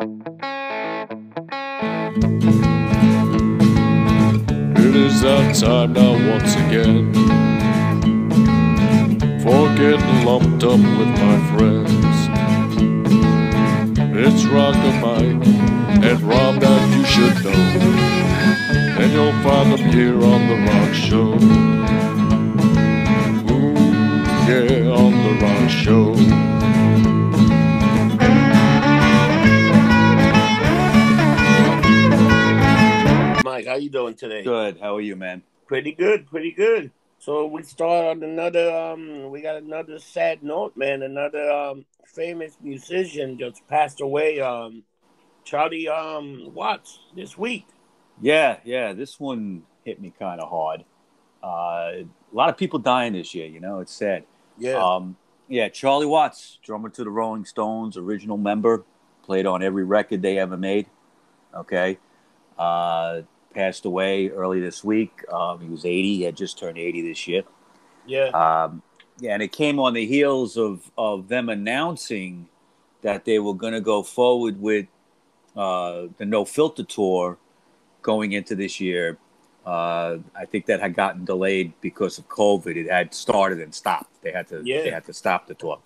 It is that time now once again for getting lumped up with my friends. It's Rock and Mike and Rob that you should know, and you'll find them here on the Rock Show. Ooh, yeah, on the Rock Show. Mike, how you doing today? Good. How are you, man? Pretty good, pretty good. So we start on another, we got another sad note, man. Another famous musician just passed away, Charlie Watts, this week. Yeah. This one hit me kind of hard. A lot of people dying this year, it's sad. Yeah. Charlie Watts, drummer to the Rolling Stones, original member, played on every record they ever made. Okay. Passed away early this week. He was 80. He had just turned 80 this year. Yeah. And it came on the heels of them announcing that they were going to go forward with the No Filter tour going into this year. I think that had gotten delayed because of COVID. It had started and stopped. They had to stop the tour.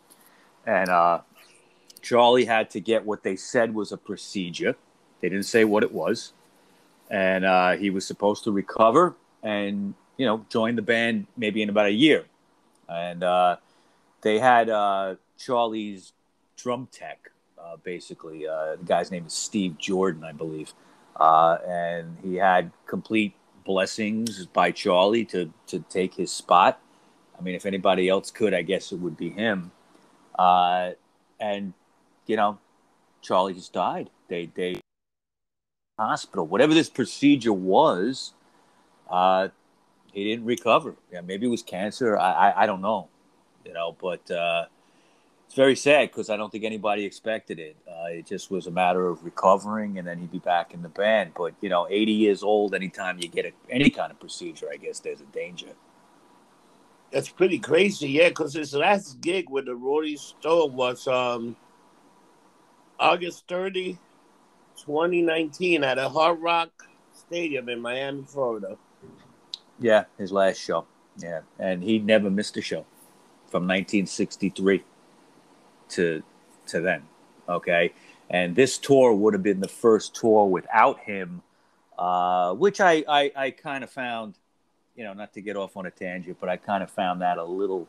And Charlie had to get what they said was a procedure. They didn't say what it was. And he was supposed to recover and, join the band maybe in about a year. And they had Charlie's drum tech, basically. The guy's name is Steve Jordan, I believe. And he had complete blessings by Charlie to take his spot. I mean, if anybody else could, I guess it would be him. And, Charlie just died. They hospital, whatever this procedure was, he didn't recover. Yeah, maybe it was cancer. I don't know, but it's very sad because I don't think anybody expected it. It just was a matter of recovering and then he'd be back in the band. But 80 years old, anytime you get any kind of procedure, I guess there's a danger. That's pretty crazy, yeah, because his last gig with the Rolling Stone was August 30, 2019 at a Hard Rock Stadium in Miami, Florida. Yeah, his last show. Yeah, and he never missed a show from 1963 to then. Okay, and this tour would have been the first tour without him, which I kind of found, not to get off on a tangent, but I kind of found that a little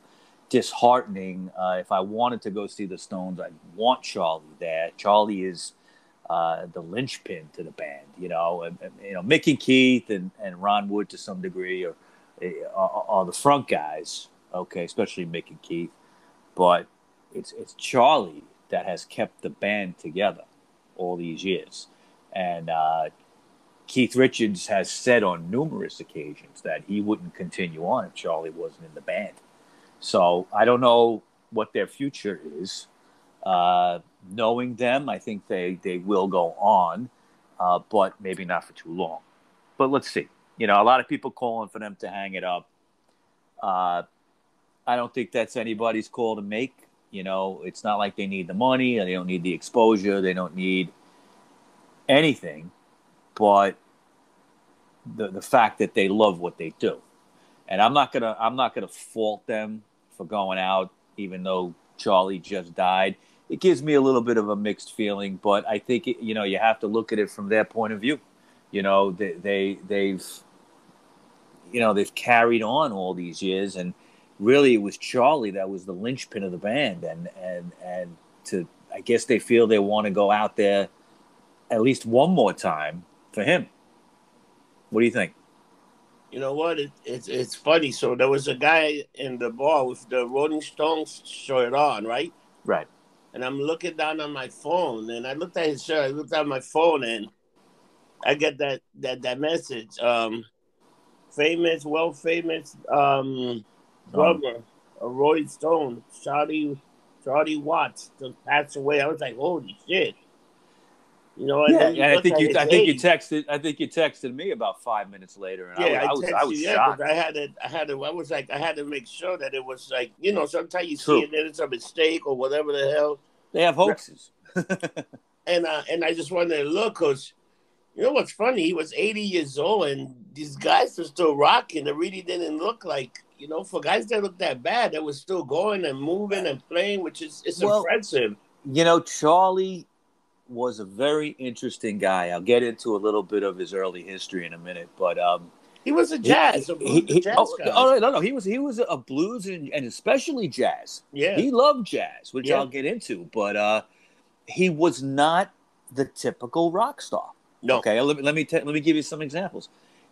disheartening. If I wanted to go see the Stones, I'd want Charlie there. Charlie is the linchpin to the band, Mick and Keith and Ron Wood to some degree are the front guys, okay, especially Mick and Keith, but it's Charlie that has kept the band together all these years. And Keith Richards has said on numerous occasions that he wouldn't continue on if Charlie wasn't in the band. So I don't know what their future is. Knowing them, I think they will go on, but maybe not for too long. But let's see. A lot of people calling for them to hang it up. I don't think that's anybody's call to make. It's not like they need the money, and they don't need the exposure, they don't need anything, but the fact that they love what they do. And I'm not gonna fault them for going out, even though Charlie just died. It gives me a little bit of a mixed feeling, but I think you have to look at it from their point of view. They've carried on all these years, and really it was Charlie that was the linchpin of the band, and I guess they feel they want to go out there at least one more time for him. What do you think? You know what? It's funny. So there was a guy in the bar with the Rolling Stones shirt on, right? Right. And I'm looking down on my phone, and I looked at his shirt. I looked at my phone, and I get that message. World famous drummer, a Rolling Stone, Charlie Watts, just passed away. I was like, holy shit. And I think you texted me about 5 minutes later, and I was shocked. I had to make sure that it was like, sometimes you see it and it's a mistake or whatever the hell. They have hoaxes. and I just wanted to look because you know what's funny? He was 80 years old, and these guys are still rocking. It really didn't look like, you know, for guys that look that bad, that was still going and moving and playing, which is impressive. You know, Charlie was a very interesting guy. I'll get into a little bit of his early history in a minute, but he was a jazz, a blues jazz guy. Oh no, he was a blues and especially jazz. Yeah, he loved jazz, which I'll get into, but he was not the typical rock star. No. Okay, let me give you some examples.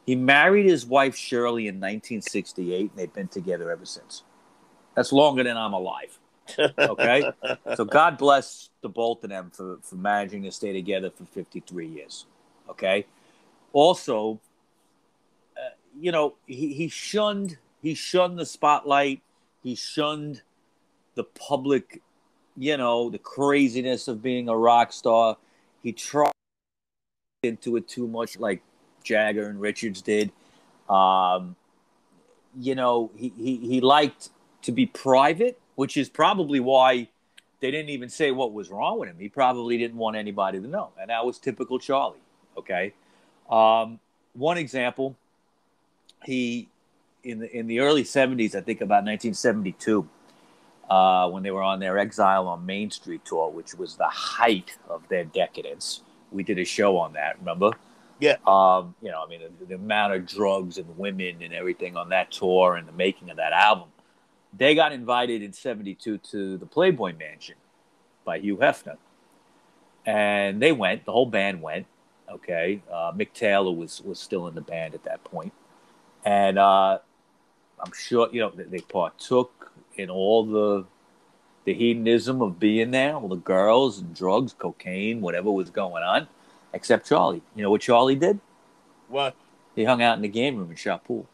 He married his wife Shirley in 1968, and they've been together ever since. That's longer than I'm alive. Okay, so God bless the both of them for managing to stay together for 53 years. Okay, also, you know, he shunned the spotlight. He shunned the public, you know, the craziness of being a rock star. He tried into it too much, like Jagger and Richards did. You know, he liked to be private, which is probably why they didn't even say what was wrong with him. He probably didn't want anybody to know, and that was typical Charlie. Okay, one example, he in the early 70s, I think about 1972, when they were on their Exile on Main Street tour, which was the height of their decadence. We did a show on that, remember? Yeah. You know, I mean, the amount of drugs and women and everything on that tour and the making of that album. They got invited in 72 to the Playboy Mansion by Hugh Hefner. And they went, the whole band went, okay? Mick Taylor was still in the band at that point. And I'm sure, you know, they partook in all the hedonism of being there, all the girls and drugs, cocaine, whatever was going on, except Charlie. You know what Charlie did? What? He hung out in the game room and shot pool.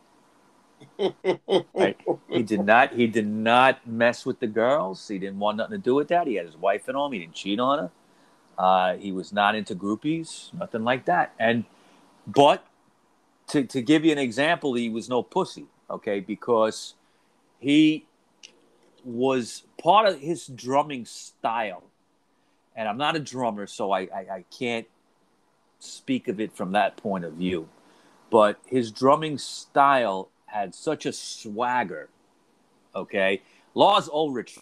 Right? He did not mess with the girls. He didn't want nothing to do with that. He had his wife at home. He didn't cheat on her. He was not into groupies, nothing like that. But to give you an example, he was no pussy, okay? Because he was part of his drumming style, and I'm not a drummer, so I can't speak of it from that point of view, but his drumming style had such a swagger, okay? Lars Ulrich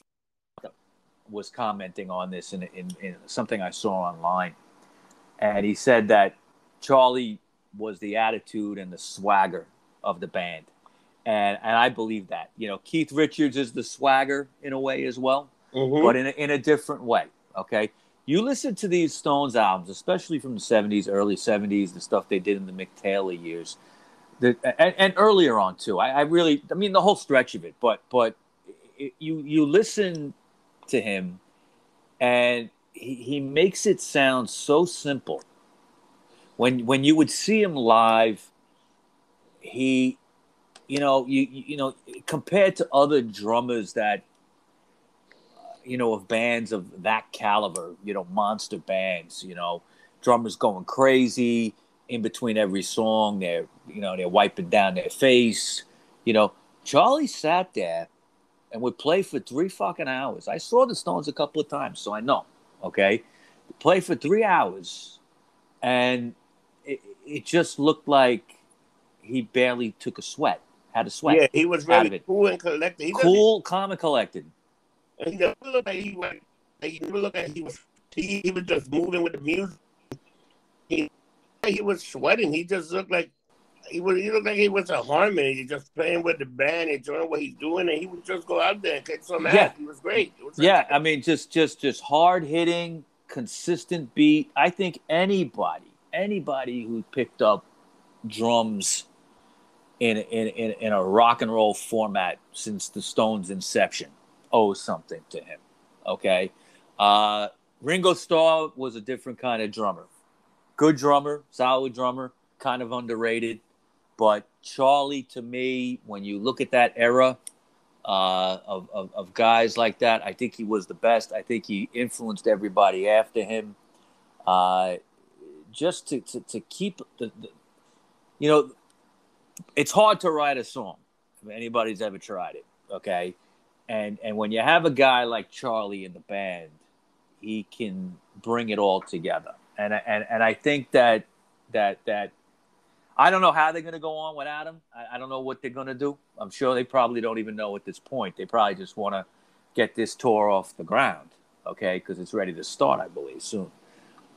was commenting on this in something I saw online, and he said that Charlie was the attitude and the swagger of the band. And I believe that. You know, Keith Richards is the swagger in a way as well, but in a different way, okay? You listen to these Stones albums, especially from the 70s, early 70s, the stuff they did in the Mick Taylor years, and earlier on, too. I mean, the whole stretch of it, but you listen to him, and he makes it sound so simple. When you would see him live, he... You know, compared to other drummers that, you know, of bands of that caliber, you know, monster bands, you know, drummers going crazy in between every song. They're wiping down their face. You know, Charlie sat there and would play for 3 fucking hours. I saw the Stones a couple of times, so I know, okay? Play for 3 hours, and it just looked like he barely took a sweat. Had a sweat. Yeah, he was very cool and collected. Cool, calm, and collected. And he never looked like he was. He never looked like he was. He was just moving with the music. He was sweating. He just looked like he looked like he was a harmony. He just playing with the band, enjoying what he's doing, and he would just go out there and kick some ass. He was great. I mean, just hard hitting, consistent beat. I think anybody who picked up drums in a rock and roll format since the Stones' inception owes something to him. Okay, Ringo Starr was a different kind of drummer. Good drummer, solid drummer, kind of underrated. But Charlie, to me, when you look at that era of guys like that, I think he was the best. I think he influenced everybody after him. Just to keep the you know, it's hard to write a song if anybody's ever tried it, okay? And when you have a guy like Charlie in the band, he can bring it all together. And I think that I don't know how they're going to go on without him. I don't know what they're going to do. I'm sure they probably don't even know at this point. They probably just want to get this tour off the ground, okay, because it's ready to start, I believe, soon.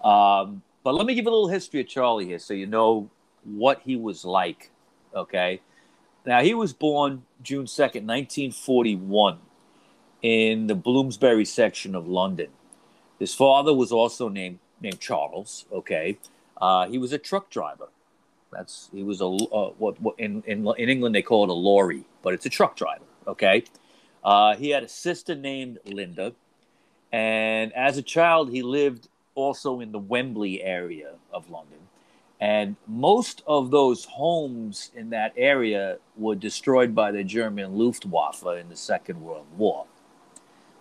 But let me give a little history of Charlie here so you know what he was like, okay? Now, he was born June 2nd, 1941, in the Bloomsbury section of London. His father was also named Charles, okay? He was a truck driver. He was what in England they call it a lorry, but it's a truck driver, okay? He had a sister named Linda, and as a child, he lived also in the Wembley area of London. And most of those homes in that area were destroyed by the German Luftwaffe in the Second World War.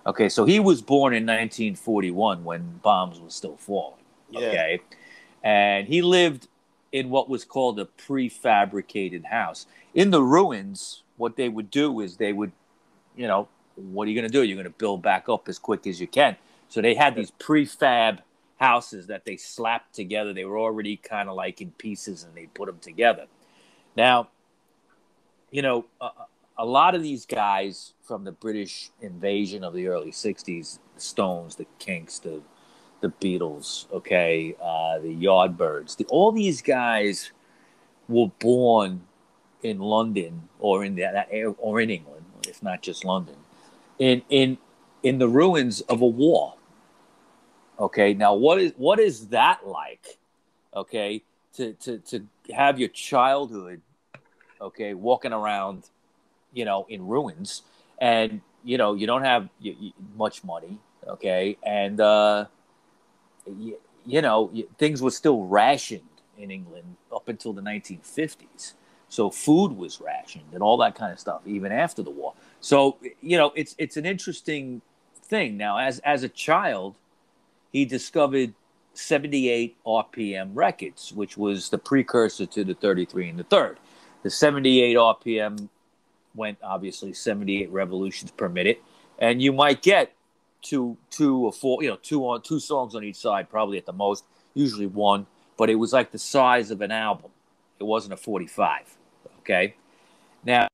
Okay, so he was born in 1941 when bombs were still falling, okay? And he lived in what was called a prefabricated house. In the ruins, what they would do is they would, what are you going to do? You're going to build back up as quick as you can. So they had these prefab houses that they slapped together. They were already kind of like in pieces, and they put them together. Now, a lot of these guys from the British invasion of the early 60s, the Stones, the Kinks, the Beatles, okay, the Yardbirds, all these guys were born in London or in or in England, if not just London, in the ruins of a war. Okay, now what is that like? Okay, to have your childhood, okay, walking around, in ruins, and you don't have much money, okay, and things were still rationed in England up until the 1950s. So food was rationed and all that kind of stuff, even after the war. So it's an interesting thing. Now, as a child, he discovered 78 RPM records, which was the precursor to the 33 and the third. The 78 RPM went obviously 78 revolutions per minute, and you might get two or four, two songs on each side, probably at the most, usually one, but it was like the size of an album. It wasn't a 45, okay? Now,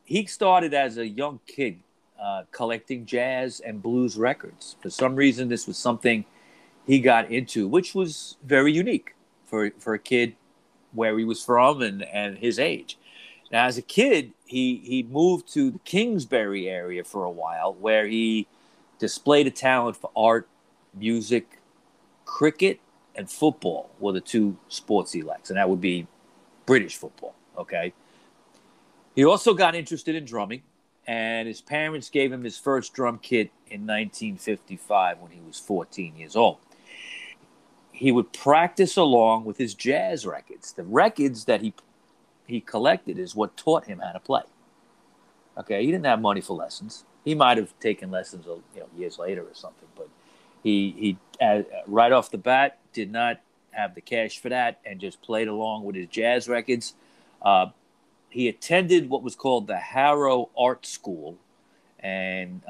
he started as a young kid collecting jazz and blues records. For some reason, this was something he got into, which was very unique for a kid where he was from and his age. Now, as a kid, he moved to the Kingsbury area for a while, where he displayed a talent for art, music, cricket, and football were the two sports he likes, and that would be British football, okay? He also got interested in drumming, and his parents gave him his first drum kit in 1955 when he was 14 years old. He would practice along with his jazz records. The records that he collected is what taught him how to play. Okay, he didn't have money for lessons. He might have taken lessons, years later or something, but he right off the bat did not have the cash for that and just played along with his jazz records. He attended what was called the Harrow Art School and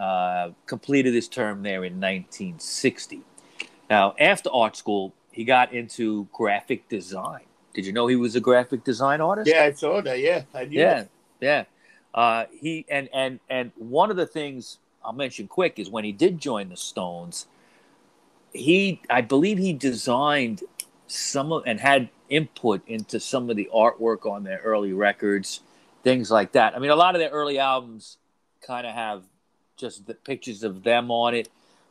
completed his term there in 1960. Now, after art school, he got into graphic design. Did you know he was a graphic design artist? Yeah, I saw that. Yeah, I knew. Yeah. He and one of the things I'll mention quick is when he did join the Stones, I believe he designed and had input into some of the artwork on their early records, things like that. I mean, a lot of their early albums kind of have just the pictures of them on it,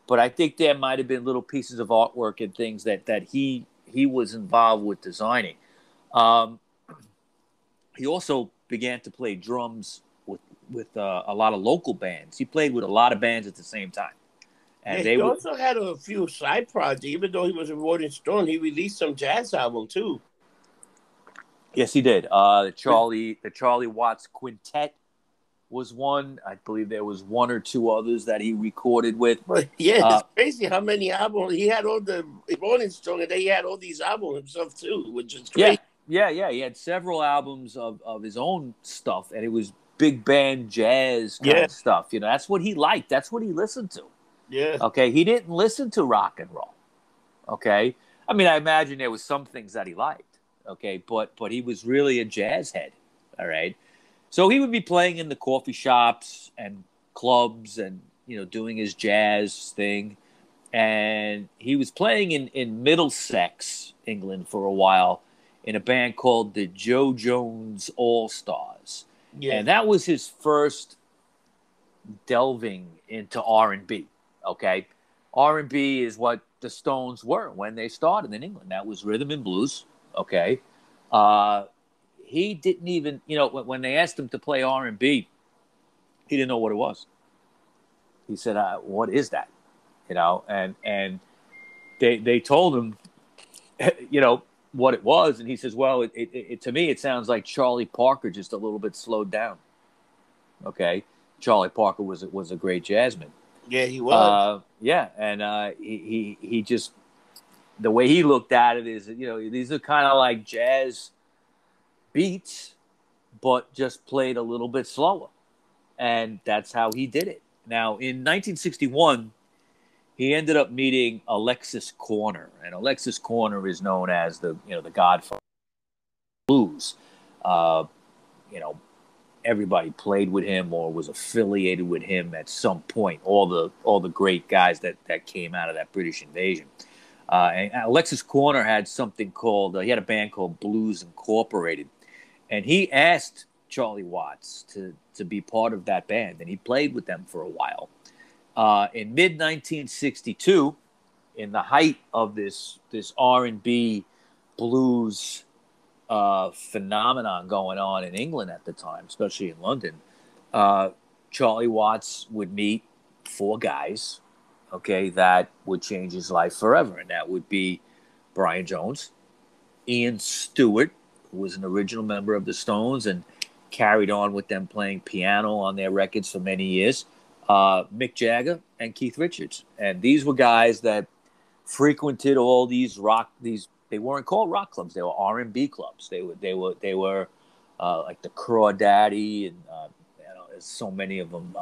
but I think there might have been little pieces of artwork and things that he was involved with designing. He also began to play drums with a lot of local bands. He played with a lot of bands at the same time. And he also had a few side projects. Even though he was a Rolling Stone, he released some jazz album too. Yes, he did. The Charlie Watts Quintet was one. I believe there was one or two others that he recorded with. But yeah, it's crazy how many albums he had. All the Rolling Stone, and he had all these albums himself too, which is crazy. Yeah. He had several albums of his own stuff, and it was big band jazz kind of stuff. That's what he liked. That's what he listened to. Yeah. Okay, he didn't listen to rock and roll. Okay, I mean, I imagine there was some things that he liked. Okay, but he was really a jazz head. All right, so he would be playing in the coffee shops and clubs, and doing his jazz thing. And he was playing in Middlesex, England, for a while in a band called the Joe Jones All Stars, and that was his first delving into R&B. Okay, R&B is what the Stones were when they started in England. That was rhythm and blues. Okay, he didn't even, when they asked him to play R&B, he didn't know what it was. He said, "What is that?" And they told him, what it was, and he says, "Well, it to me it sounds like Charlie Parker, just a little bit slowed down." Okay, Charlie Parker was a great jazzman. Yeah, he was. And he just, the way he looked at it is, these are kind of like jazz beats, but just played a little bit slower, and that's how he did it. Now, in 1961, he ended up meeting Alexis Korner, and Alexis Korner is known as the godfather of blues. Everybody played with him or was affiliated with him at some point. All the great guys that came out of that British invasion. And Alexis Korner had something called, he had a band called Blues Incorporated, and he asked Charlie Watts to be part of that band, and he played with them for a while. In mid-1962, in the height of this R&B blues phenomenon going on in England at the time, especially in London, Charlie Watts would meet 4 guys, okay, that would change his life forever, and that would be Brian Jones, Ian Stewart, who was an original member of the Stones and carried on with them playing piano on their records for many years, Mick Jagger, and Keith Richards. And these were guys that frequented all these they weren't called rock clubs, they were R&B clubs. They were like the Crawdaddy, and there's so many of them.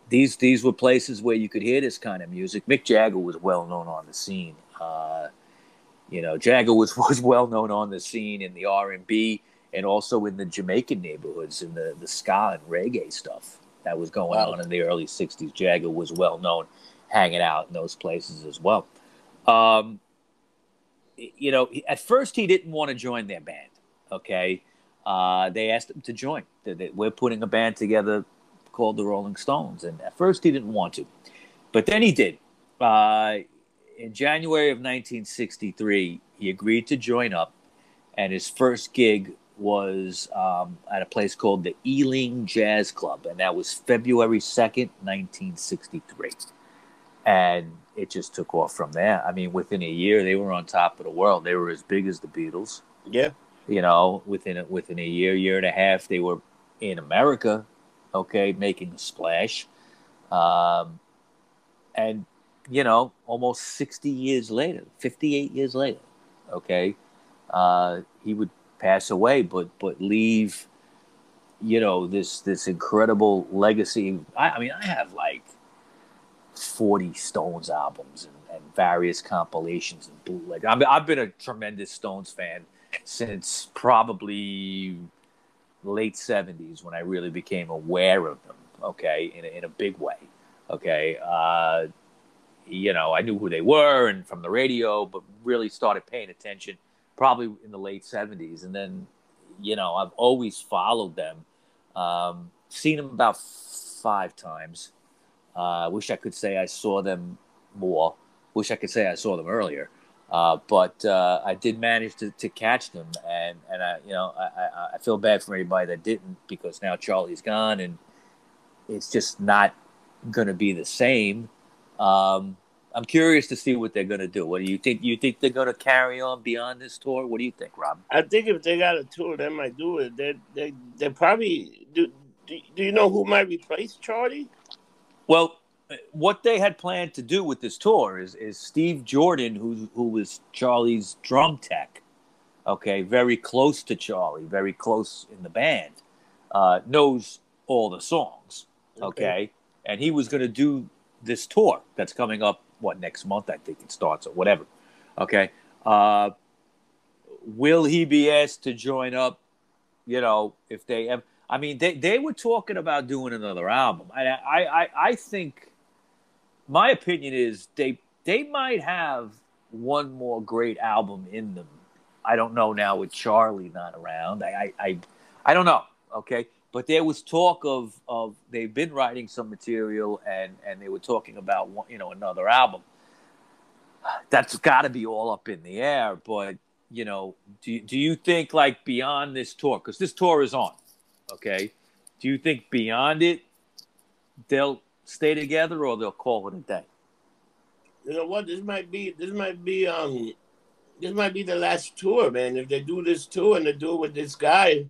These were places where you could hear this kind of music. Mick Jagger was well known on the scene. Jagger was well known on the scene in the R&B and also in the Jamaican neighborhoods, in the ska and reggae stuff that was going on in the early 60s. Jagger was well known hanging out in those places as well. At first he didn't want to join their band. Okay. They asked him to join. We're putting a band together called the Rolling Stones. And at first he didn't want to, but then he did. In January of 1963, he agreed to join up, and his first gig was at a place called the Ealing Jazz Club, and that was February 2nd, 1963. And it just took off from there. I mean, within a year, they were on top of the world. They were as big as the Beatles. Yeah. Within a year and a half, they were in America, okay, making a splash. And, almost 60 years later, 58 years later, okay, he would pass away, but leave, this incredible legacy. I have like 40 Stones albums and various compilations and bootleg. I've been a tremendous Stones fan since probably late 70s, when I really became aware of them, okay, in a big way, okay. I knew who they were and from the radio, but really started paying attention probably in the late 70s. And then, I've always followed them, seen them about 5 times. Wish I could say I saw them more. Wish I could say I saw them earlier. But I did manage to catch them, and I feel bad for anybody that didn't, because now Charlie's gone, and it's just not going to be the same. I'm curious to see what they're going to do. What do you think? You think they're going to carry on beyond this tour? What do you think, Rob? I think if they got a tour, they might do it. They probably do. Do you know who might replace Charlie? Well, what they had planned to do with this tour is Steve Jordan, who was Charlie's drum tech, okay, very close to Charlie, very close in the band, knows all the songs, okay? And he was going to do this tour that's coming up, next month, I think it starts, or whatever. Okay. Will he be asked to join up, if they have, I mean, they were talking about doing another album. I think, my opinion is they might have one more great album in them. I don't know now with Charlie not around. I don't know. Okay. But there was talk of they've been writing some material and they were talking about another album. That's got to be all up in the air. But do you think, like, beyond this tour, because this tour is on, okay? Do you think beyond it they'll stay together or they'll call it a day? You know what? This might be the last tour, man. If they do this tour and they do it with this guy.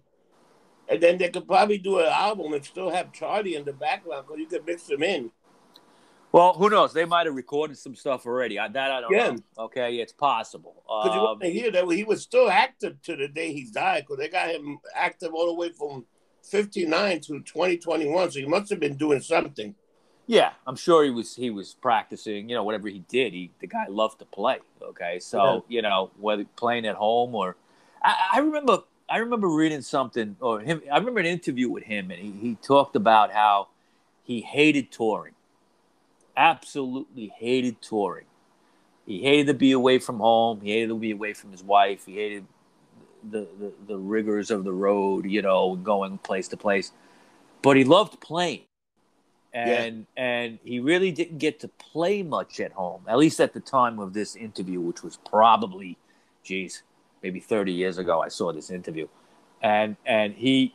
And then they could probably do an album and still have Charlie in the background because you could mix them in. Well, who knows? They might have recorded some stuff already. I don't know. Okay, it's possible. Because you want to hear that he was still active to the day he died, because they got him active all the way from 59 to 2021. So he must have been doing something. Yeah, I'm sure he was practicing. Whatever he did, the guy loved to play. Okay, so whether playing at home or, I remember reading something, or him. I remember an interview with him, and he talked about how he hated touring. Absolutely hated touring. He hated to be away from home. He hated to be away from his wife. He hated the rigors of the road, going place to place. But he loved playing. And he really didn't get to play much at home, at least at the time of this interview, which was probably, maybe 30 years ago. I saw this interview. And he,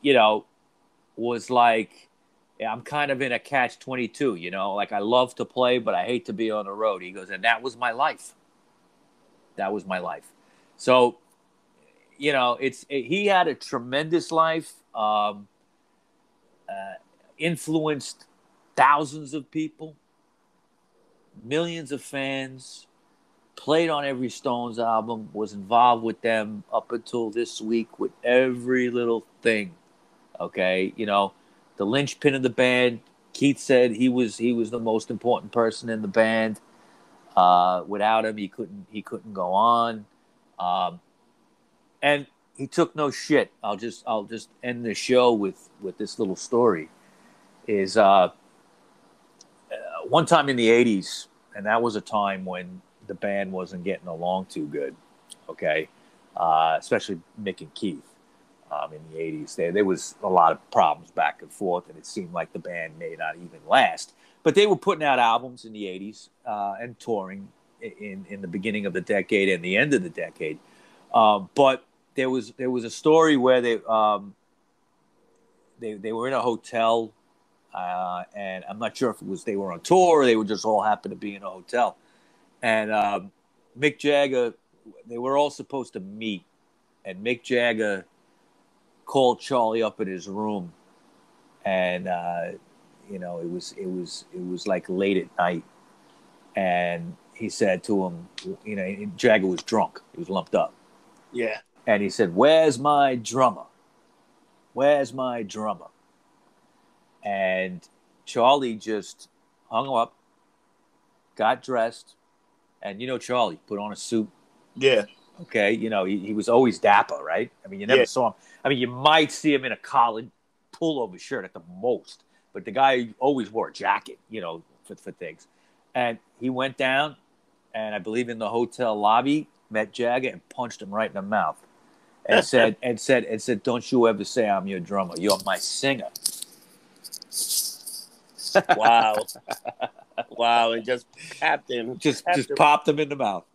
was like, I'm kind of in a catch-22, like, I love to play, but I hate to be on the road. He goes, and that was my life. That was my life. So, he had a tremendous life, influenced thousands of people, millions of fans, played on every Stones album, was involved with them up until this week with every little thing. Okay, the linchpin of the band. Keith said he was the most important person in the band. Without him, he couldn't go on. And he took no shit. I'll just end the show with this little story. Is one time in the 80s, and that was a time when the band wasn't getting along too good, okay? Especially Mick and Keith. In the 80s, there was a lot of problems back and forth, and it seemed like the band may not even last. But they were putting out albums in the 80s and touring in the beginning of the decade and the end of the decade. But there was a story where they were in a hotel, and I'm not sure if it was they were on tour or they were just all happened to be in a hotel. And Mick Jagger, they were all supposed to meet, and Mick Jagger called Charlie up in his room, and it was like late at night, and he said to him, Jagger was drunk, he was lumped up, and he said, "Where's my drummer? Where's my drummer?" And Charlie just hung up, got dressed, and Charlie put on a suit. Yeah. Okay, he was always dapper, right? I mean, you never saw him. I mean, you might see him in a collared pullover shirt at the most, but the guy always wore a jacket, for things. And he went down, and I believe in the hotel lobby, met Jagger and punched him right in the mouth, and said, "Don't you ever say I'm your drummer. You're my singer." Wow. Wow, and just tapped him. Just popped him in the mouth.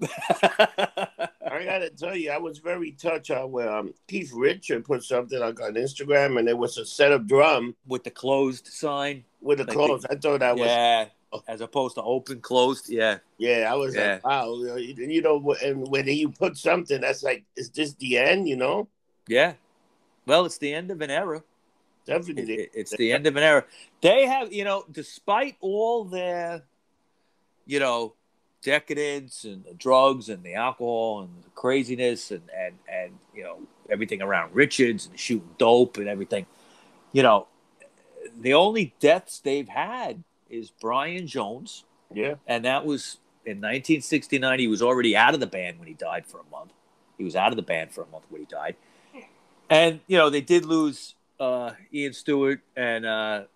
I gotta tell you, I was very touched where Keith Richard put something like on Instagram, and there was a set of drum with the closed sign. With the closed, I thought that was as opposed to open closed. Yeah, I was like, wow, and when you put something, that's like, is this the end? Yeah. Well, it's the end of an era. Definitely, it's the end of an era. They have, despite all their, decadence and the drugs and the alcohol and the craziness and everything around Richards and shooting dope and everything, the only deaths they've had is Brian Jones, Yeah. And that was in 1969. He was already out of the band when he died for a month. He was out of the band for a month when he died. And, you know, they did lose Ian Stewart and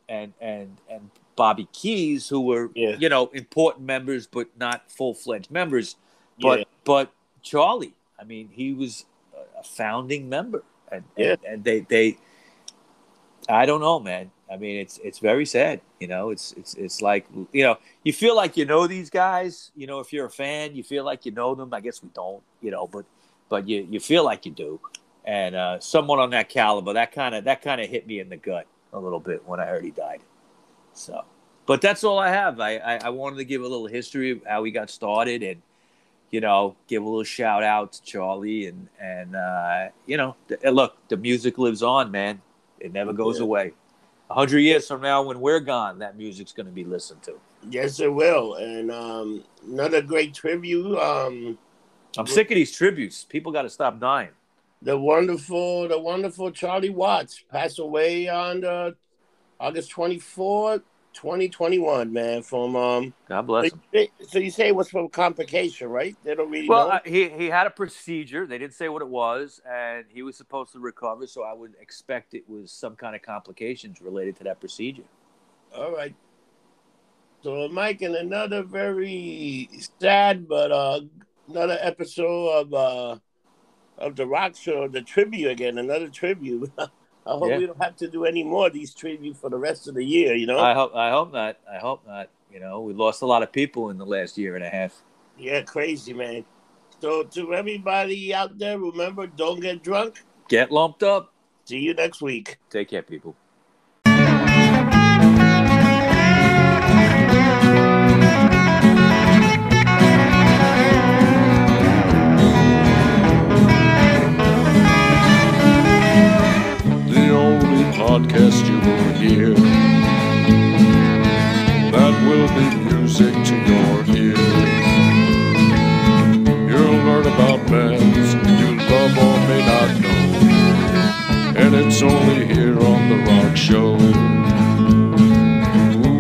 Bobby Keys, who were, you know, important members, but not full-fledged members. But Charlie, I mean, he was a founding member. And they I don't know, man. I mean, it's very sad. You know, it's like, you know, you feel like you know these guys. You know, if you're a fan, you feel like you know them. I guess we don't, you know, but you feel like you do. And someone on that caliber, that kind of hit me in the gut a little bit when I heard he died. So, but that's all I have. I wanted to give a little history of how he got started, and, you know, give a little shout out to Charlie, and you know, look, the music lives on, man. It never goes away. 100 years from now, when we're gone, that music's going to be listened to. Yes, it will. And another great tribute. I'm sick of these tributes. People got to stop dying. The wonderful Charlie Watts passed away on August 24th, 2021, man, from God bless him. So you say it was from complication, right? They don't really know. He had a procedure. They didn't say what it was, and he was supposed to recover, so I would expect it was some kind of complications related to that procedure. All right. So, Mike, in another very sad but another episode of the Rock Show, the tribute again, another tribute. I hope we don't have to do any more of these tributes for the rest of the year, you know? I hope not. I hope not. You know, we lost a lot of people in the last year and a half. Yeah, crazy, man. So to everybody out there, remember, don't get drunk. Get lumped up. See you next week. Take care, people. Podcast you will hear that will be music to your ears. You'll learn about bands you love or may not know, and it's only here on the Rock Show. Ooh,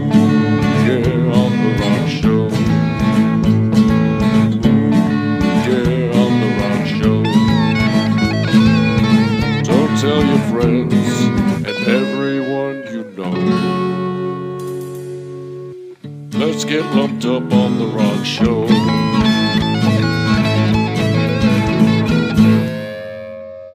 yeah, on the Rock Show. Ooh, yeah, on the Rock Show. So tell your friends, everyone you know. Let's get lumped up on the Rock Show.